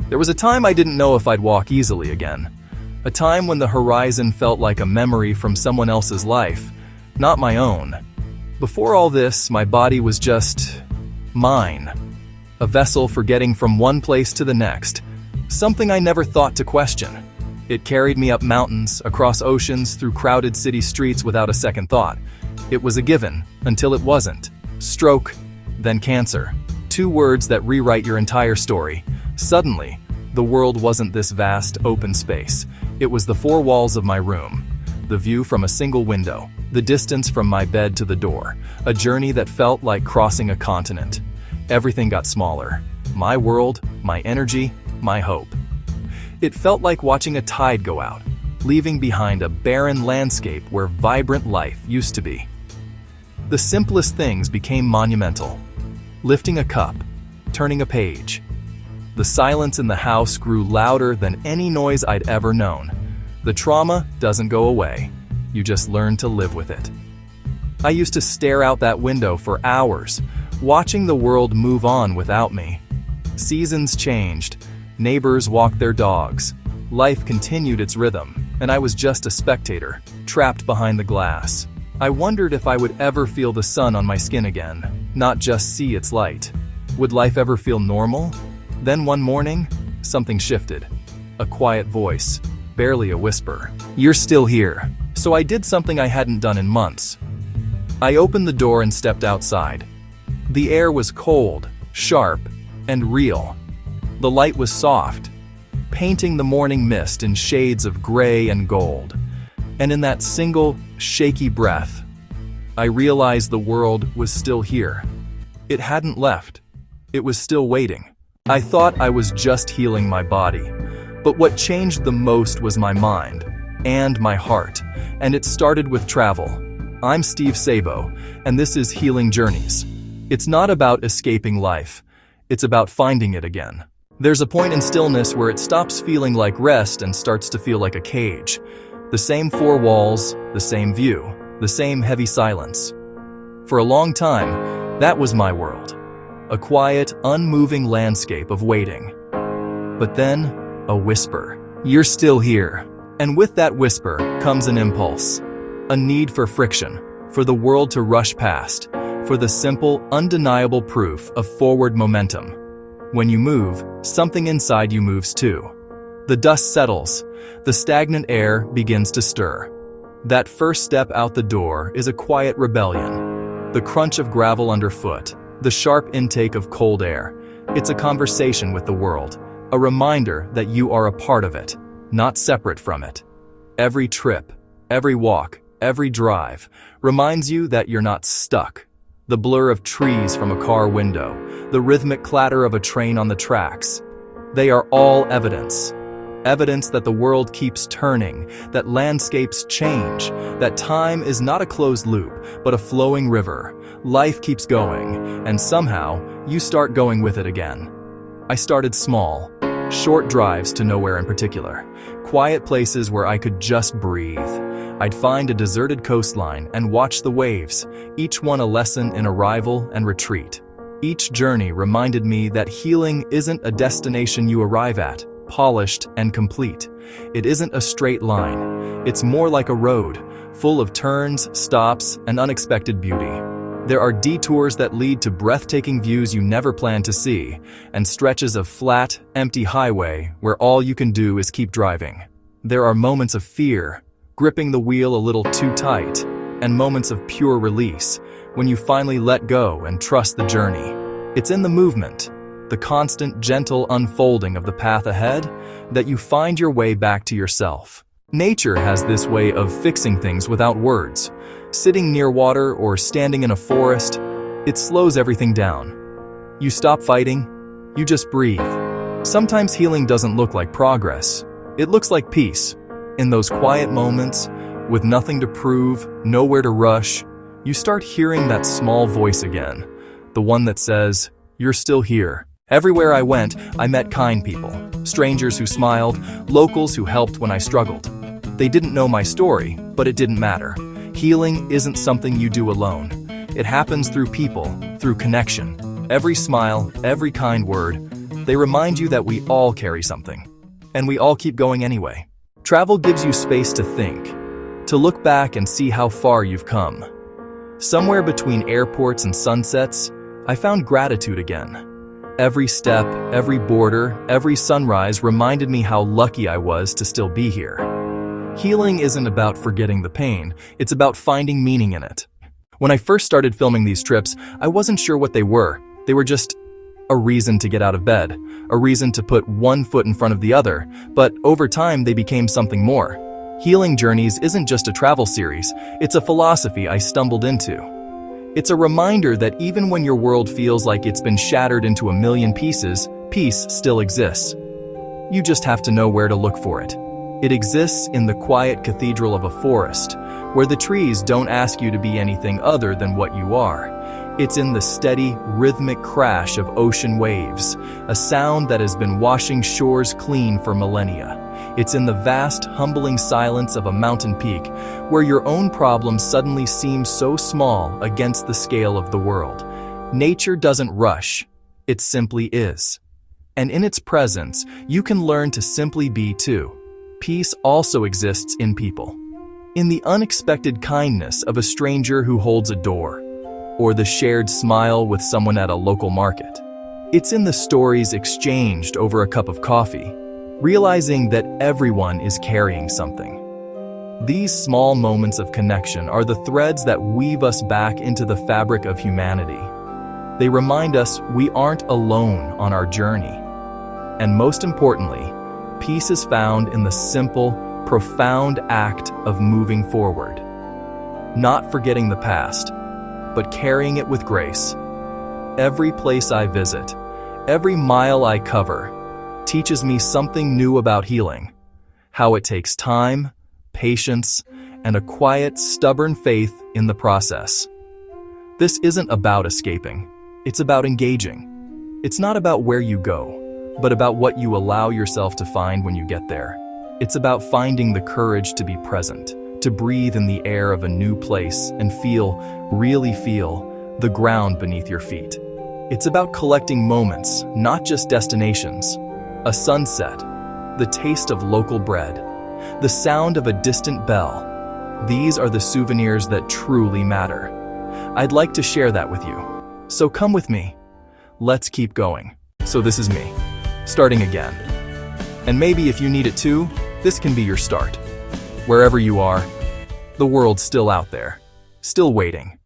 There was a time I didn't know if I'd walk easily again. A time when the horizon felt like a memory from someone else's life, not my own. Before all this, my body was just mine. A vessel for getting from one place to the next. Something I never thought to question. It carried me up mountains, across oceans, through crowded city streets without a second thought. It was a given, until it wasn't. Stroke, then cancer. 2 words that rewrite your entire story. Suddenly, the world wasn't this vast, open space. It was the 4 walls of my room. The view from a single window. The distance from my bed to the door. A journey that felt like crossing a continent. Everything got smaller. My world, my energy, my hope. It felt like watching a tide go out, leaving behind a barren landscape where vibrant life used to be. The simplest things became monumental. Lifting a cup, turning a page. The silence in the house grew louder than any noise I'd ever known. The trauma doesn't go away. You just learn to live with it. I used to stare out that window for hours, watching the world move on without me. Seasons changed. Neighbors walked their dogs. Life continued its rhythm, and I was just a spectator, trapped behind the glass. I wondered if I would ever feel the sun on my skin again, not just see its light. Would life ever feel normal? Then one morning, something shifted. A quiet voice, barely a whisper. "You're still here." So I did something I hadn't done in months. I opened the door and stepped outside. The air was cold, sharp, and real. The light was soft, painting the morning mist in shades of gray and gold. And in that single, shaky breath, I realized the world was still here. It hadn't left. It was still waiting. I thought I was just healing my body, but what changed the most was my mind and my heart, and it started with travel. I'm Steve Sabo, and this is Healing Journeys. It's not about escaping life. It's about finding it again. There's a point in stillness where it stops feeling like rest and starts to feel like a cage. The same 4 walls, the same view, the same heavy silence. For a long time, that was my world. A quiet, unmoving landscape of waiting. But then, a whisper. "You're still here." And with that whisper comes an impulse. A need for friction, for the world to rush past, for the simple, undeniable proof of forward momentum. When you move, something inside you moves too. The dust settles, the stagnant air begins to stir. That first step out the door is a quiet rebellion. The crunch of gravel underfoot, the sharp intake of cold air. It's a conversation with the world, a reminder that you are a part of it, not separate from it. Every trip, every walk, every drive reminds you that you're not stuck. The blur of trees from a car window, the rhythmic clatter of a train on the tracks. They are all evidence. Evidence that the world keeps turning, that landscapes change, that time is not a closed loop, but a flowing river. Life keeps going, and somehow, you start going with it again. I started small, short drives to nowhere in particular, quiet places where I could just breathe. I'd find a deserted coastline and watch the waves, each one a lesson in arrival and retreat. Each journey reminded me that healing isn't a destination you arrive at, polished and complete. It isn't a straight line. It's more like a road, full of turns, stops, and unexpected beauty. There are detours that lead to breathtaking views you never planned to see, and stretches of flat, empty highway where all you can do is keep driving. There are moments of fear, gripping the wheel a little too tight, and moments of pure release, when you finally let go and trust the journey. It's in the movement, the constant, gentle unfolding of the path ahead, that you find your way back to yourself. Nature has this way of fixing things without words. Sitting near water or standing in a forest, it slows everything down. You stop fighting, you just breathe. Sometimes healing doesn't look like progress. It looks like peace. In those quiet moments, with nothing to prove, nowhere to rush, you start hearing that small voice again, the one that says, "You're still here." Everywhere I went, I met kind people, strangers who smiled, locals who helped when I struggled. They didn't know my story, but it didn't matter. Healing isn't something you do alone. It happens through people, through connection. Every smile, every kind word, They remind you that we all carry something, and we all keep going anyway. Travel gives you space to think, to look back and see how far you've come. Somewhere between airports and sunsets, I found gratitude again. Every step, every border, every sunrise reminded me how lucky I was to still be here. Healing isn't about forgetting the pain, it's about finding meaning in it. When I first started filming these trips, I wasn't sure what they were. They were just a reason to get out of bed, a reason to put one foot in front of the other, but over time they became something more. Healing Journeys isn't just a travel series, it's a philosophy I stumbled into. It's a reminder that even when your world feels like it's been shattered into a million pieces, peace still exists. You just have to know where to look for it. It exists in the quiet cathedral of a forest, where the trees don't ask you to be anything other than what you are. It's in the steady, rhythmic crash of ocean waves, a sound that has been washing shores clean for millennia. It's in the vast, humbling silence of a mountain peak, where your own problems suddenly seem so small against the scale of the world. Nature doesn't rush, it simply is. And in its presence, you can learn to simply be too. Peace also exists in people. In the unexpected kindness of a stranger who holds a door, or the shared smile with someone at a local market. It's in the stories exchanged over a cup of coffee, realizing that everyone is carrying something. These small moments of connection are the threads that weave us back into the fabric of humanity. They remind us we aren't alone on our journey. And most importantly, peace is found in the simple, profound act of moving forward. Not forgetting the past, but carrying it with grace. Every place I visit, every mile I cover, teaches me something new about healing, how it takes time, patience, and a quiet, stubborn faith in the process. This isn't about escaping, it's about engaging. It's not about where you go, but about what you allow yourself to find when you get there. It's about finding the courage to be present, to breathe in the air of a new place and really feel, the ground beneath your feet. It's about collecting moments, not just destinations. A sunset, the taste of local bread, the sound of a distant bell. These are the souvenirs that truly matter. I'd like to share that with you. So come with me. Let's keep going. So this is me, starting again. And maybe if you need it too, this can be your start. Wherever you are, the world's still out there, still waiting.